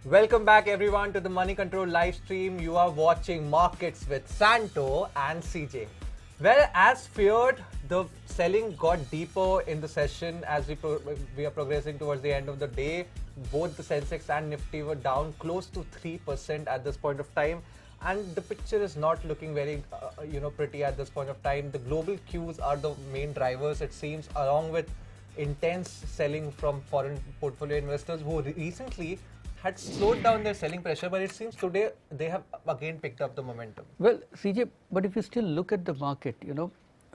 Welcome back everyone to the Moneycontrol live stream. You are watching Markets with Santo and CJ. Well, as feared, the selling got deeper in the session as we are progressing towards the end of the day. Both the Sensex and Nifty were down close to 3% at this point of time. And the picture is not looking very, pretty at this point of time. The global cues are the main drivers, it seems, along with intense selling from foreign portfolio investors who recently had slowed down their selling pressure, but it seems today they have again picked up the momentum. Well, CJ, but if you still look at the market,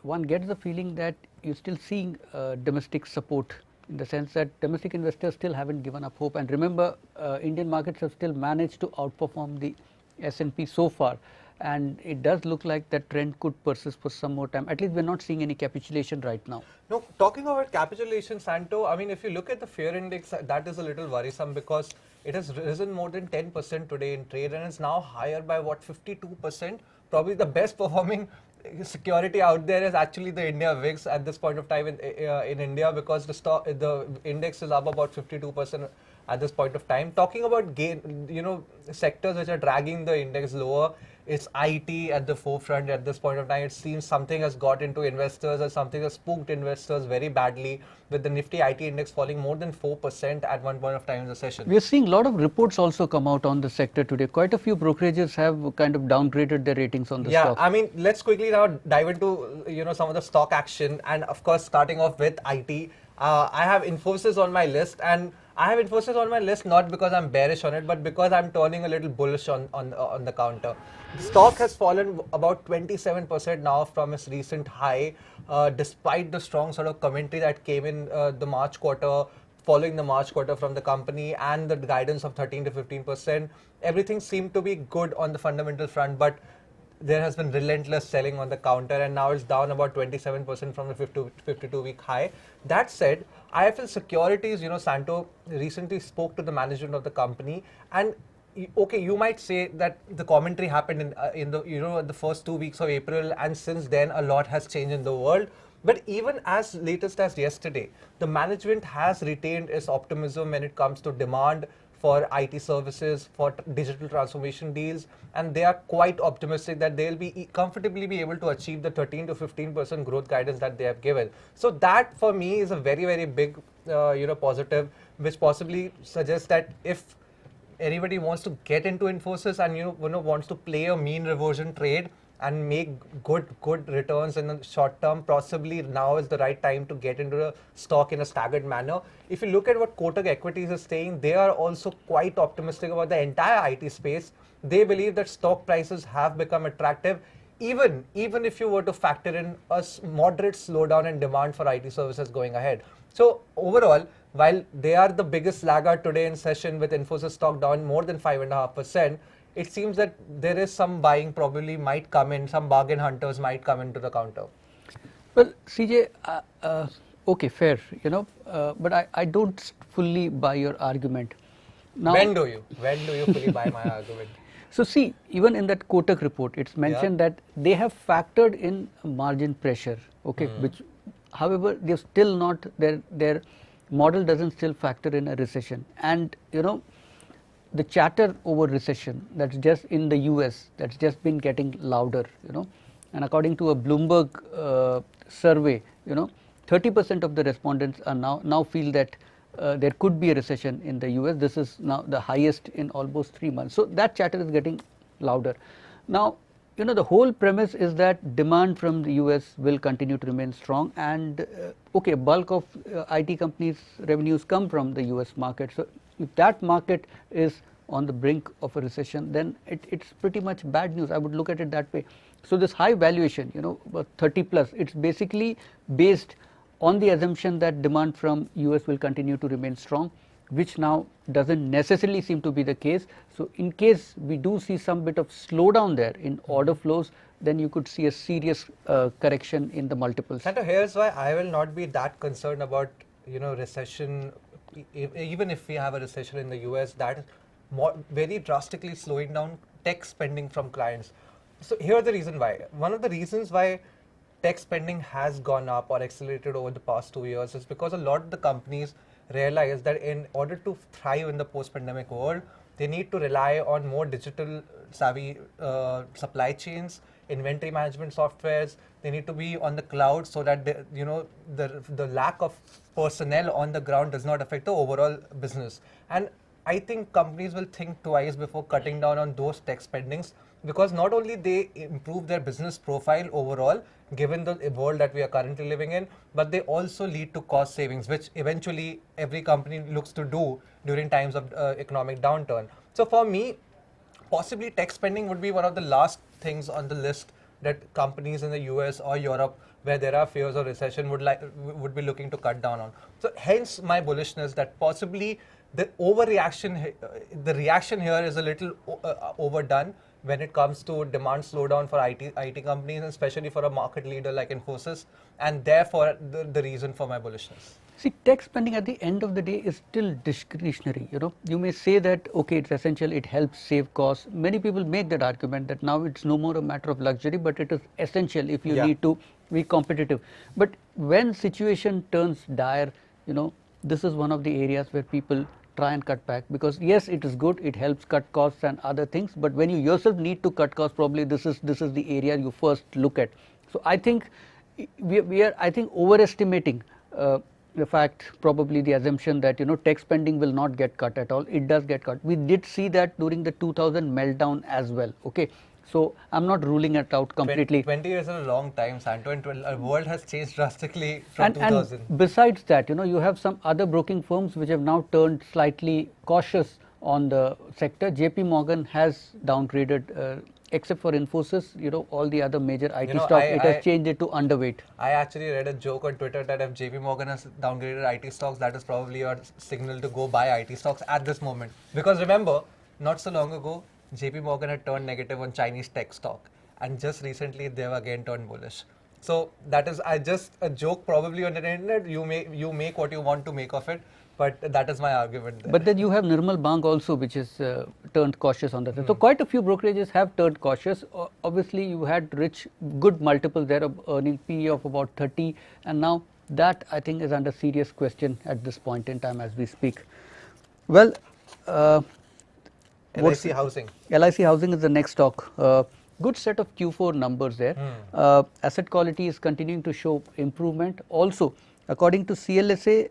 one gets the feeling that you're still seeing domestic support, in the sense that domestic investors still haven't given up hope. And remember, Indian markets have still managed to outperform the S&P so far, and it does look like that trend could persist for some more time. At least we're not seeing any capitulation right now. No, talking about capitulation, Santo, I mean, if you look at the fear index, that is a little worrisome because it has risen more than 10% today in trade and is now higher by what, 52%. Probably the best performing security out there is actually the India VIX at this point of time in India, because the index is up about 52% at this point of time. Talking about sectors which are dragging the index lower, it's IT at the forefront at this point of time. It seems something has got into investors or something has spooked investors very badly, with the Nifty IT index falling more than 4% at one point of time in the session. We are seeing a lot of reports also come out on the sector today. Quite a few brokerages have kind of downgraded their ratings on the stock. Yeah, I mean, let's quickly now dive into some of the stock action, and of course starting off with IT. I have Infosys on my list, and I have Infosys on my list not because I'm bearish on it, but because I'm turning a little bullish on the counter. The stock has fallen about 27% now from its recent high, despite the strong sort of commentary that came in the March quarter, following the March quarter from the company, and the guidance of 13 to 15%. Everything seemed to be good on the fundamental front, but there has been relentless selling on the counter, and now it's down about 27% from the 52-week high. That said, IIFL Securities, Santo recently spoke to the management of the company, and okay, you might say that the commentary happened in the first 2 weeks of April, and since then a lot has changed in the world. But even as latest as yesterday, the management has retained its optimism when it comes to demand for IT services, for digital transformation deals, and they are quite optimistic that they'll be comfortably be able to achieve the 13 to 15% growth guidance that they have given. So that for me is a very, very big positive, which possibly suggests that if anybody wants to get into Infosys and wants to play a mean reversion trade and make good returns in the short term, possibly now is the right time to get into the stock in a staggered manner. If you look at what Kotak Equities is saying, they are also quite optimistic about the entire IT space. They believe that stock prices have become attractive, even if you were to factor in a moderate slowdown in demand for IT services going ahead. So overall, while they are the biggest laggard today in session with Infosys stock down more than 5.5%, it seems that there is some buying probably might come in, some bargain hunters might come into the counter. Well, CJ, okay, fair, but I don't fully buy your argument. Now, when do you fully buy my argument? So see, even in that Kotak report, it's mentioned that they have factored in margin pressure, okay, which, however, they're still not, their model doesn't still factor in a recession. And, the chatter over recession that's just in the US, that's just been getting louder, and according to a Bloomberg survey, 30% of the respondents are now feel that there could be a recession in the US. This is now the highest in almost 3 months. So that chatter is getting louder. Now, the whole premise is that demand from the US will continue to remain strong, and okay, bulk of IT companies' revenues come from the US market. So if that market is on the brink of a recession, then it's pretty much bad news. I would look at it that way. So this high valuation, 30 plus, it's basically based on the assumption that demand from US will continue to remain strong, which now doesn't necessarily seem to be the case. So in case we do see some bit of slowdown there in order flows, then you could see a serious correction in the multiples. Santo, here's why I will not be that concerned about recession. Even if we have a recession in the US, that is very drastically slowing down tech spending from clients. So here the reason why. One of the reasons why tech spending has gone up or accelerated over the past 2 years is because a lot of the companies realize that in order to thrive in the post-pandemic world, They need to rely on more digital savvy supply chains, inventory management softwares. They need to be on the cloud so that the lack of personnel on the ground does not affect the overall business. And I think companies will think twice before cutting down on those tech spendings, because not only they improve their business profile overall, given the world that we are currently living in, but they also lead to cost savings, which eventually every company looks to do during times of economic downturn. So for me, possibly tech spending would be one of the last things on the list that companies in the US or Europe, where there are fears of recession, would be looking to cut down on. So hence my bullishness that possibly the overreaction, the reaction here is a little overdone when it comes to demand slowdown for IT companies, and especially for a market leader like Infosys, and therefore the reason for my bullishness. See, tech spending at the end of the day is still discretionary. You may say that okay, it's essential, it helps save costs. Many people make that argument that now it's no more a matter of luxury, but it is essential if you need to be competitive. But when situation turns dire, this is one of the areas where people try and cut back, because yes, it is good, it helps cut costs and other things, but when you yourself need to cut costs, probably this is the area you first look at. So I think we are overestimating the fact, probably the assumption that tech spending will not get cut at all. It does get cut. We did see that during the 2000 meltdown as well. Okay. So I'm not ruling it out completely. 20 years is a long time, Santo, and our world has changed drastically from 2000. And besides that, you have some other broking firms which have now turned slightly cautious on the sector. JP Morgan has downgraded, except for Infosys, all the other major IT stocks, it has changed it to underweight. I actually read a joke on Twitter that if JP Morgan has downgraded IT stocks, that is probably your signal to go buy IT stocks at this moment. Because remember, not so long ago, JP Morgan had turned negative on Chinese tech stock, and just recently they have again turned bullish. So that is just a joke probably on the internet. You make what you want to make of it, but that is my argument there. But then you have Nirmal Bang also, which is turned cautious on that. So quite a few brokerages have turned cautious. Obviously, you had good multiples there of earning PE of about 30, and now that I think is under serious question at this point in time as we speak. Well, LIC Housing. LIC Housing is the next stock. Good set of Q4 numbers there. Asset quality is continuing to show improvement. Also, according to CLSA,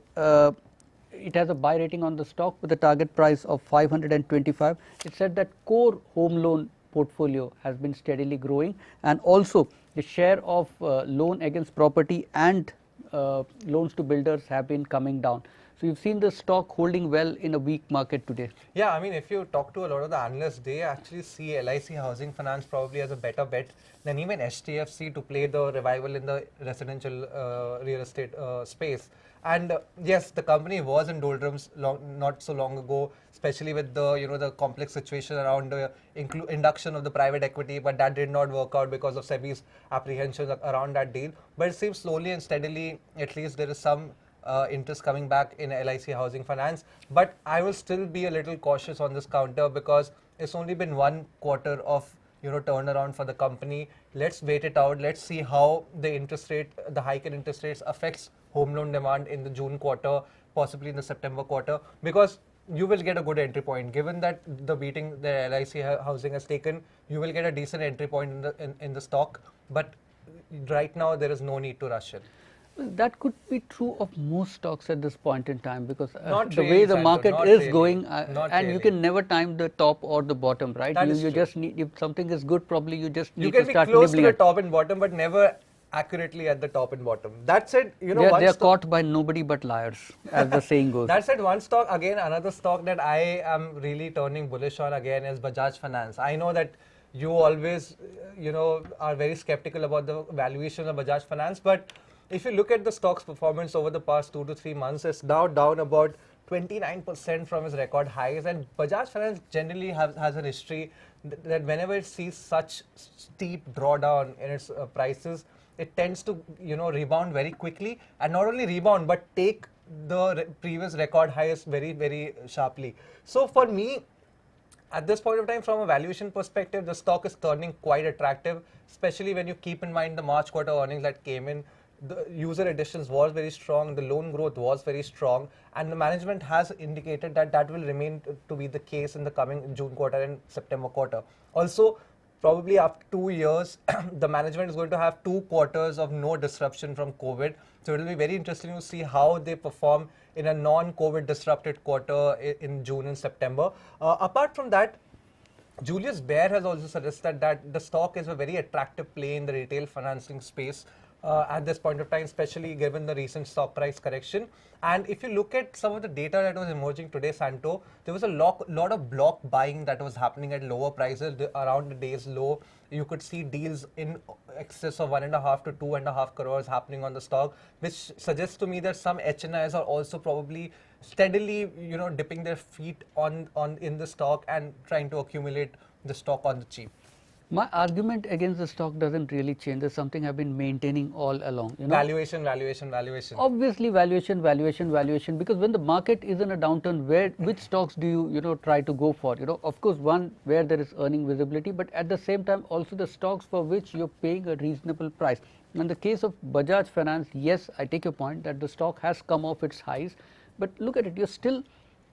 it has a buy rating on the stock with a target price of 525. It said that core home loan portfolio has been steadily growing, and also the share of loan against property and loans to builders have been coming down. So you've seen the stock holding well in a weak market today. Yeah, I mean, if you talk to a lot of the analysts, they actually see LIC Housing Finance probably as a better bet than even HDFC to play the revival in the residential real estate space. And yes, the company was in doldrums not so long ago, especially with the the complex situation around the induction of the private equity, but that did not work out because of SEBI's apprehensions around that deal. But it seems slowly and steadily, at least there is some interest coming back in LIC Housing Finance. But I will still be a little cautious on this counter because it's only been one quarter of turnaround for the company. Let's wait it out. Let's see how the hike in interest rates affects home loan demand in the June quarter, possibly in the September quarter, because you will get a good entry point. Given that the beating the LIC Housing has taken, you will get a decent entry point in the stock. But right now there is no need to rush in. That could be true of most stocks at this point in time, because the way the market is going, and you can never time the top or the bottom, right? You just need, if something is good, probably you just need to start nibbling. You can be close to the top and bottom, but never accurately at the top and bottom. That said, they are caught by nobody but liars, as the saying goes. That said, one stock, again, another stock that I am really turning bullish on again is Bajaj Finance. I know that you always, are very skeptical about the valuation of Bajaj Finance, but if you look at the stock's performance over the past 2 to 3 months, it's now down about 29% from its record highs. And Bajaj Finance generally has a history that whenever it sees such steep drawdown in its prices, it tends to rebound very quickly, and not only rebound but take the previous record highs very, very sharply. So for me, at this point of time, from a valuation perspective, the stock is turning quite attractive, especially when you keep in mind the March quarter earnings that came in the user additions was very strong, the loan growth was very strong, and the management has indicated that that will remain to be the case in the coming June quarter and September quarter. Also, probably after 2 years, the management is going to have 2 quarters of no disruption from COVID. So it will be very interesting to see how they perform in a non-COVID disrupted quarter in June and September. Apart from that, Julius Baer has also suggested that the stock is a very attractive play in the retail financing space at this point of time, especially given the recent stock price correction. And if you look at some of the data that was emerging today, Santo, there was a lot of block buying that was happening at lower prices around the day's low. You could see deals in excess of 1.5 to 2.5 crores happening on the stock, which suggests to me that some HNIs are also probably steadily, dipping their feet on in the stock and trying to accumulate the stock on the cheap. My argument against the stock doesn't really change. It's something I've been maintaining all along. Valuation. Obviously, valuation. Because when the market is in a downturn, which stocks do you try to go for? Of course, one where there is earning visibility, but at the same time also the stocks for which you're paying a reasonable price. In the case of Bajaj Finance, yes, I take your point that the stock has come off its highs, but look at it.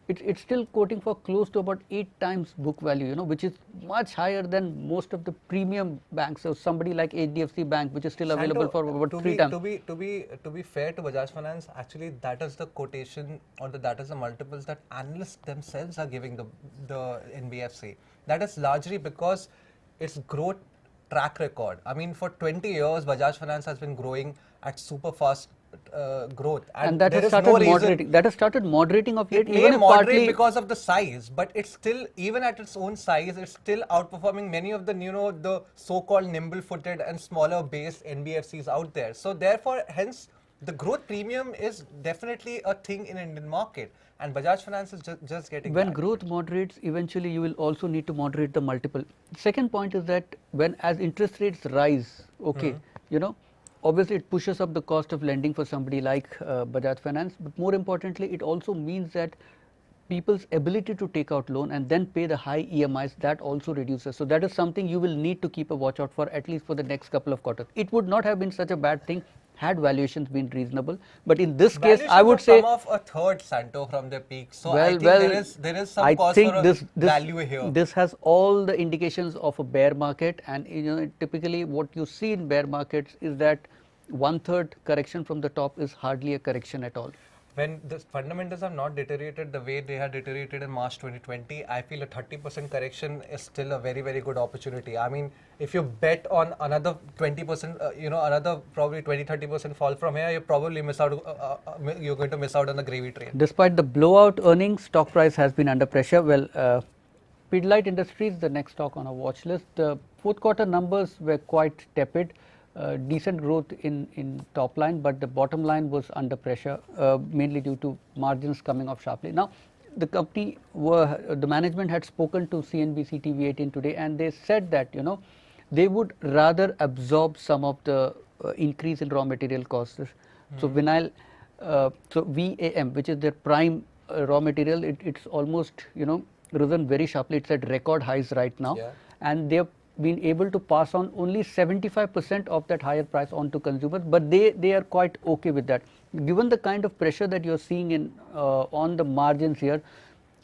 It's still quoting for close to about 8 times book value, which is much higher than most of the premium banks. So somebody like HDFC Bank, which is still available for about 3 times. To be fair to Bajaj Finance, actually that is the quotation or that is the multiples that analysts themselves are giving the NBFC. That is largely because its growth track record. I mean, for 20 years, Bajaj Finance has been growing at super fast growth, and that has started moderating. That has started moderating of late. It may moderate because of the size, but it's still, even at its own size, it's still outperforming many of the the so-called nimble-footed and smaller base NBFCs out there. So therefore, hence the growth premium is definitely a thing in Indian market, and Bajaj Finance is just getting when that. Growth moderates, eventually you will also need to moderate the multiple. Second point is that as interest rates rise, obviously it pushes up the cost of lending for somebody like Bajaj Finance, but more importantly it also means that people's ability to take out loan and then pay the high EMIs, that also reduces. So that is something you will need to keep a watch out for, at least for the next couple of quarters. It would not have been such a bad thing had valuations been reasonable, but in this case I would say come off a third, Santo, from their peak. So I think there is some cause for a value here. This has all the indications of a bear market, and typically what you see in bear markets is that 1/3 correction from the top is hardly a correction at all. When the fundamentals have not deteriorated the way they had deteriorated in March 2020, I feel a 30% correction is still a very, very good opportunity. I mean, if you bet on another 20%, another probably 20-30% fall from here, you probably miss out. You're going to miss out on the gravy train. Despite the blowout earnings, stock price has been under pressure. Well, Pidilite Industries, the next stock on our watch list. The fourth quarter numbers were quite tepid. Decent growth in top line, but the bottom line was under pressure, mainly due to margins coming off sharply. Now, the company the management had spoken to CNBC TV18 today, and they said that they would rather absorb some of the increase in raw material costs. So vinyl, so VAM, which is their prime raw material, it's almost risen very sharply. It's at record highs right now, and they've been able to pass on only 75% of that higher price on to consumers, but they are quite okay with that. Given the kind of pressure that you're seeing in on the margins here,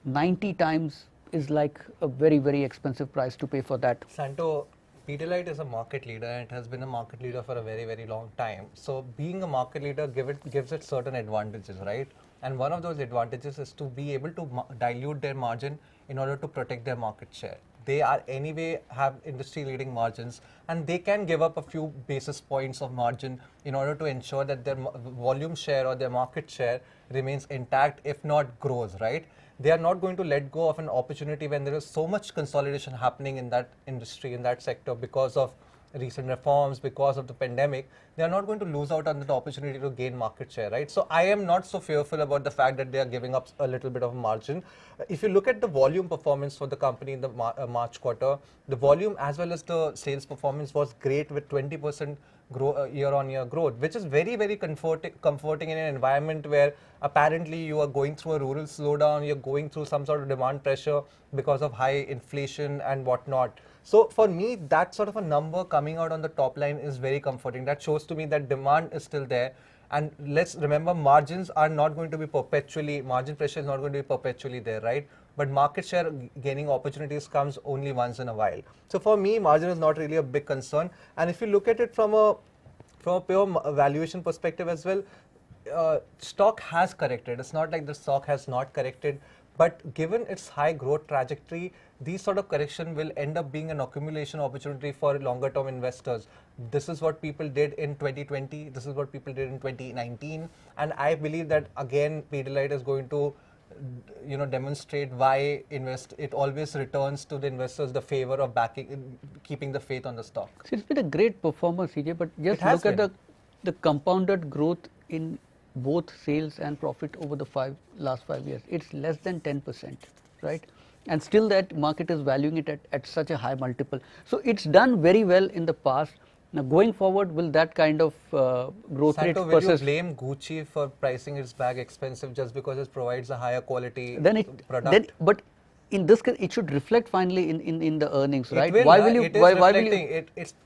90 times is like a very, very expensive price to pay for that. Santo, Pidilite is a market leader, and it has been a market leader for a very, very long time. So being a market leader gives it certain advantages, right? And one of those advantages is to be able to dilute their margin in order to protect their market share. They are anyway have industry leading margins, and they can give up a few basis points of margin in order to ensure that their volume share or their market share remains intact, if not grows, right? They are not going to let go of an opportunity when there is so much consolidation happening in that industry, in that sector, because of recent reforms, because of the pandemic. They are not going to lose out on the opportunity to gain market share, right? So I am not so fearful about the fact that they are giving up a little bit of margin. If you look at the volume performance for the company in the March quarter, the volume as well as the sales performance was great, with 20% year-on-year growth, which is very, very comforting in an environment where apparently you are going through a rural slowdown, you're going through some sort of demand pressure because of high inflation and whatnot. So for me, that sort of a number coming out on the top line is very comforting. That shows to me that demand is still there. And let's remember, margins are not going to be perpetually, margin pressure is not going to be perpetually there, right? But market share gaining opportunities comes only once in a while. So for me, margin is not really a big concern. And if you look at it from a pure valuation perspective as well, stock has corrected. It's not like the stock has not corrected, but given its high growth trajectory, these sort of correction will end up being an accumulation opportunity for longer term investors. This is what people did in 2020. This is what people did in 2019. And I believe that again, Pidilite is going to demonstrate why it always returns to the investors the favor of keeping the faith on the stock. So it's been a great performance, CJ, but just look at the compounded growth in both sales and profit over the last 5 years. It's less than 10%, right? And still that market is valuing it at such a high multiple. So it's done very well in the past. Now going forward, will that kind of growth rate persist? Will you blame Gucci for pricing its bag expensive just because it provides a higher quality product? But in this case, it should reflect finally in the earnings, right? Why will you?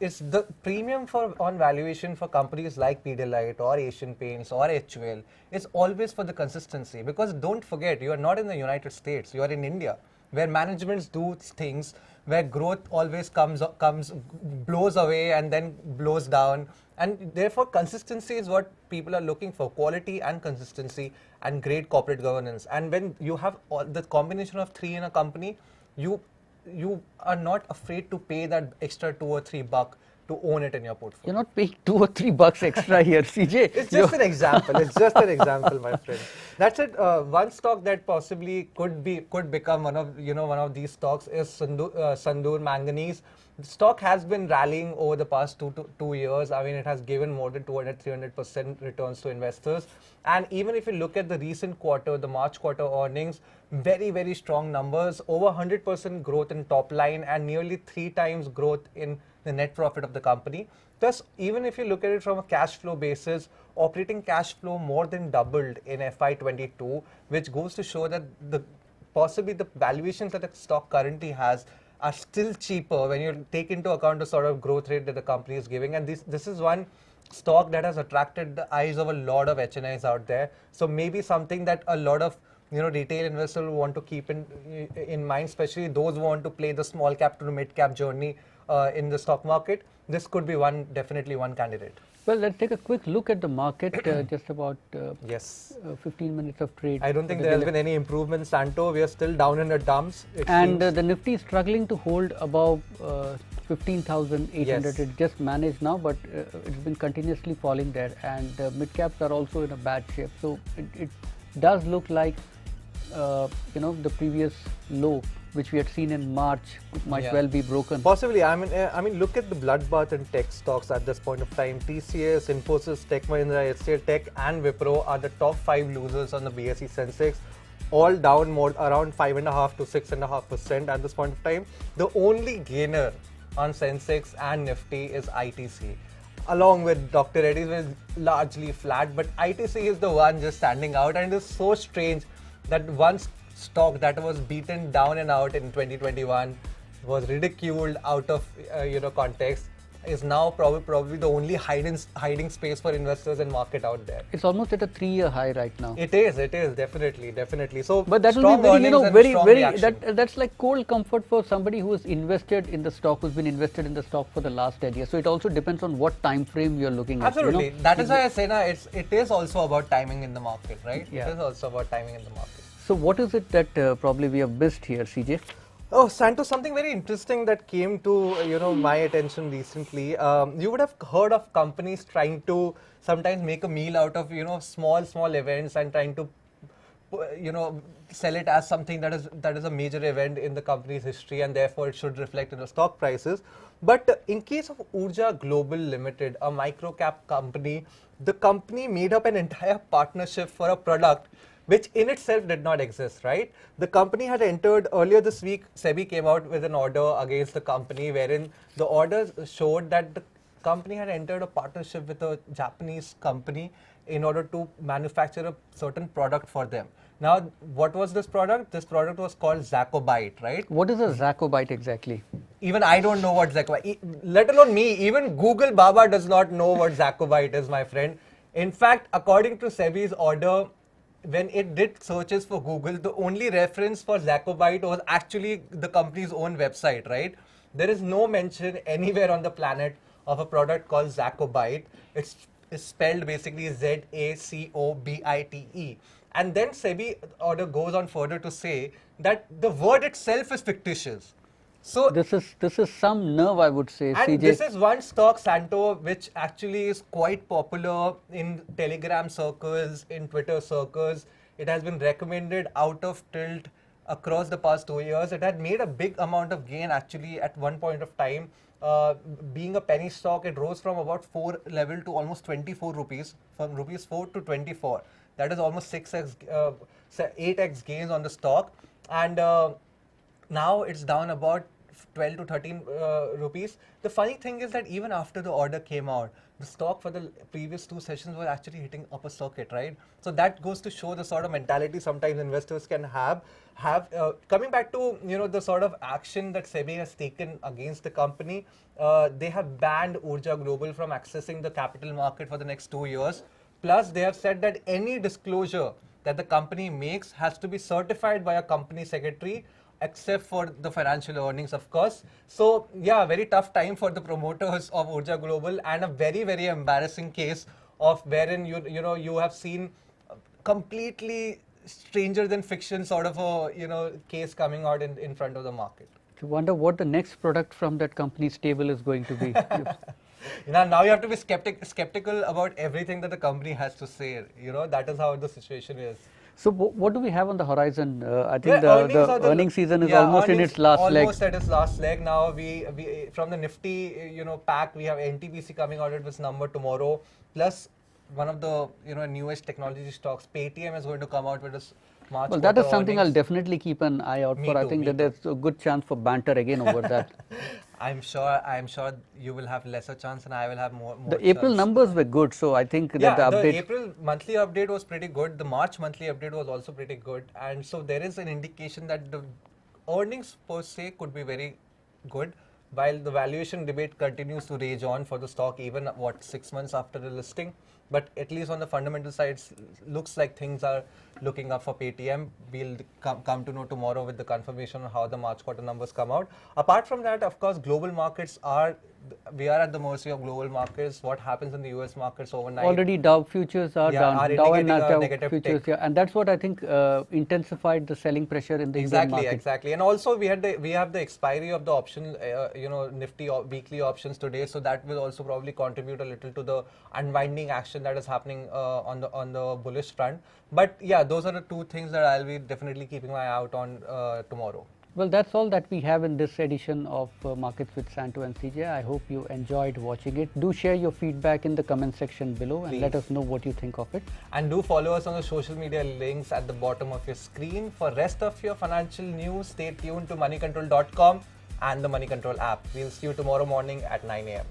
It's the premium on valuation for companies like Pidilite or Asian Paints or HUL is always for the consistency, because don't forget, you are not in the United States, you are in India, where managements do things where growth always blows away and then blows down, and therefore consistency is what people are looking for, quality and consistency and great corporate governance. And when you have the combination of three in a company, you are not afraid to pay that extra $2 or $3 to own it in your portfolio. You're not paying $2 or $3 extra here, CJ. It's just an example. It's just an example, my friend. That's it. One stock that possibly could become one of these stocks is Sandur Manganese. The stock has been rallying over the past two years. I mean, it has given more than 200-300% returns to investors. And even if you look at the recent quarter, the March quarter earnings, very, very strong numbers, over 100% growth in top line and nearly 3 times growth in the net profit of the company. Thus, even if you look at it from a cash flow basis, operating cash flow more than doubled in FY22, which goes to show that possibly the valuations that the stock currently has are still cheaper when you take into account the sort of growth rate that the company is giving. And this is one stock that has attracted the eyes of a lot of HNIs out there. So maybe something that a lot of retail investors will want to keep in mind, especially those who want to play the small cap to mid cap journey in the stock market. This could be definitely one candidate. Well, let's take a quick look at the market. Just about 15 minutes of trade. I don't think there has been any improvement, Santo. We are still down in the dumps. And the Nifty is struggling to hold above 15,800. Yes. It just managed now, but it's been continuously falling there. And mid caps are also in a bad shape. So it does look like the previous low, which we had seen in March, might well be broken. Possibly. I mean, look at the bloodbath in tech stocks at this point of time. TCS, Infosys, Tech Mahindra, HCL Tech, and Wipro are the top 5 losers on the BSE Sensex, all down around 5.5 to 6.5% at this point of time. The only gainer on Sensex and Nifty is ITC, along with Dr. Reddy's, which is largely flat. But ITC is the one just standing out, and it is so strange that once stock that was beaten down and out in 2021, was ridiculed out of context, is now probably the only hiding space for investors and market out there. It's almost at a 3-year high right now. It is definitely. So, but that will be that's like cold comfort for somebody who is invested in the stock, who's been invested in the stock for the last 10 years. So it also depends on what time frame you're looking at. Absolutely. That is why I say it is also about timing in the market, right? Yeah. It is also about timing in the market. So what is it that probably we have missed here, CJ? Oh, Santo, something very interesting that came to my attention recently. You would have heard of companies trying to sometimes make a meal out of small events and trying to sell it as something that is a major event in the company's history, and therefore it should reflect in the stock prices. But in case of Urja Global Limited, a micro cap company, the company made up an entire partnership for a product which in itself did not exist, right? The company had entered earlier this week. SEBI came out with an order against the company, wherein the order showed that the company had entered a partnership with a Japanese company in order to manufacture a certain product for them. Now, what was this product? This product was called Zacobite, right? What is a Zacobite exactly? Even I don't know what Zacobite, let alone me, even Google Baba does not know what Zacobite is, my friend. In fact, according to SEBI's order, when it did searches for Google, the only reference for Zacobite was actually the company's own website, right? There is no mention anywhere on the planet of a product called Zacobite. It's spelled basically Zacobite. And then SEBI order goes on further to say that the word itself is fictitious. So this is some nerve, I would say, and CJ. this is one stock, Santo, which actually is quite popular in Telegram circles, in Twitter circles. It has been recommended out of tilt across the past 2 years. It had made a big amount of gain actually at one point of time. Being a penny stock, it rose from about 4 level to almost 24 rupees, from rupees 4 to 24. That is almost 6x, 8x gains on the stock. And now it's down about 12 to 13 rupees. The funny thing is that even after the order came out, the stock for the previous 2 sessions was actually hitting upper circuit, right? So that goes to show the sort of mentality sometimes investors can have. Coming back to the sort of action that SEBI has taken against the company, they have banned Urja Global from accessing the capital market for the next 2 years. Plus, they have said that any disclosure that the company makes has to be certified by a company secretary, except for the financial earnings, of course. So, yeah, very tough time for the promoters of Urja Global, and a very, very embarrassing case of wherein you have seen completely stranger than fiction sort of a case coming out in front of the market. I wonder what the next product from that company's table is going to be. Now you have to be skeptical about everything that the company has to say. That is how the situation is. So what do we have on the horizon? I think the earnings season is almost in its last leg. Almost at its last leg. Now we from the Nifty pack, we have NTPC coming out with this number tomorrow. Plus one of the newest technology stocks, Paytm, is going to come out with this March. Well, that is something I'll definitely keep an eye out for. I think that there's a good chance for banter again over that. I'm sure you will have lesser chance and I will have more The April numbers were good, so I think that the update. The April monthly update was pretty good. The March monthly update was also pretty good, and so there is an indication that the earnings per se could be very good, while the valuation debate continues to rage on for the stock even 6 months after the listing. But at least on the fundamental side, looks like things are looking up for Paytm. We'll come to know tomorrow with the confirmation on how the March quarter numbers come out. Apart from that, of course, global markets we are at the mercy of global markets. What happens in the US markets overnight? Already Dow futures are down. Dow and Nasdaq futures, and that's what I think intensified the selling pressure in the Indian market. Exactly. And also we have the expiry of the option, Nifty weekly options today, so that will also probably contribute a little to the unwinding action that is happening on the bullish front. But yeah, those are the 2 things that I'll be definitely keeping my eye out on tomorrow. Well, that's all that we have in this edition of Markets with Santo and CJ. I hope you enjoyed watching it. Do share your feedback in the comment section below and let us know what you think of it. And do follow us on the social media links at the bottom of your screen. For rest of your financial news, stay tuned to moneycontrol.com and the Moneycontrol app. We'll see you tomorrow morning at 9 a.m.